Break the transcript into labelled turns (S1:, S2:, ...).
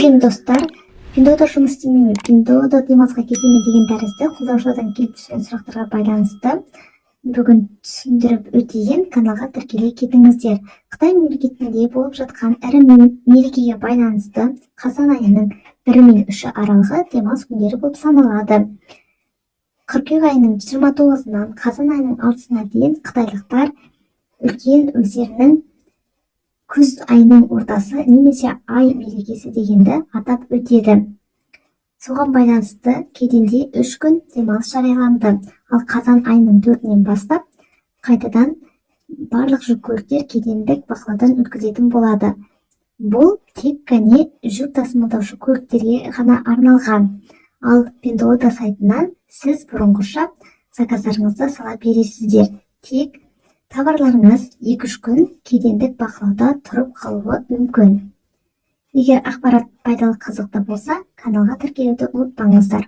S1: Сәлем достар, Пиндода жұмыс істемейме, Пиндода демалысқа кетеме деген тәрізді қолдаушылардан келіп түскен сұрақтарға байланысты бүгін түсіндіріп өтейін, каналға тіркеле кетіңіздер. Қытай мемлекетінде болып жатқан ірі мерекеге байланысты қазан айының 1 мен 3 аралығы демалыс күндері болып саналады. Қыркүйек айының 29-нан қазан айының 6-на дейін қытайлықтар үлкен өздерінің күз айының ортасы немесе ай мерекесі дегенді атап өтеді. Соған байланысты кеденде 3 күн демалыс жарияланды. Ал қазан айының 4-нен бастап қайтадан барлық жүк көліктер кедендік бақылаудан өткізетін болады. Бұл тек қана жүк тасымалдаушы көліктерге ғана арналған. Ал Пиндода сайтынан сіз бұрынғыша заказдарыңызды сала бересіздер. Тек товарларыңыз 2-3 күн кедендік бақылауда тұрып қалуы мүмкін. Егер ақпарат пайдалы қызықты болса, каналға тіркелуді ұмытпаңыздар.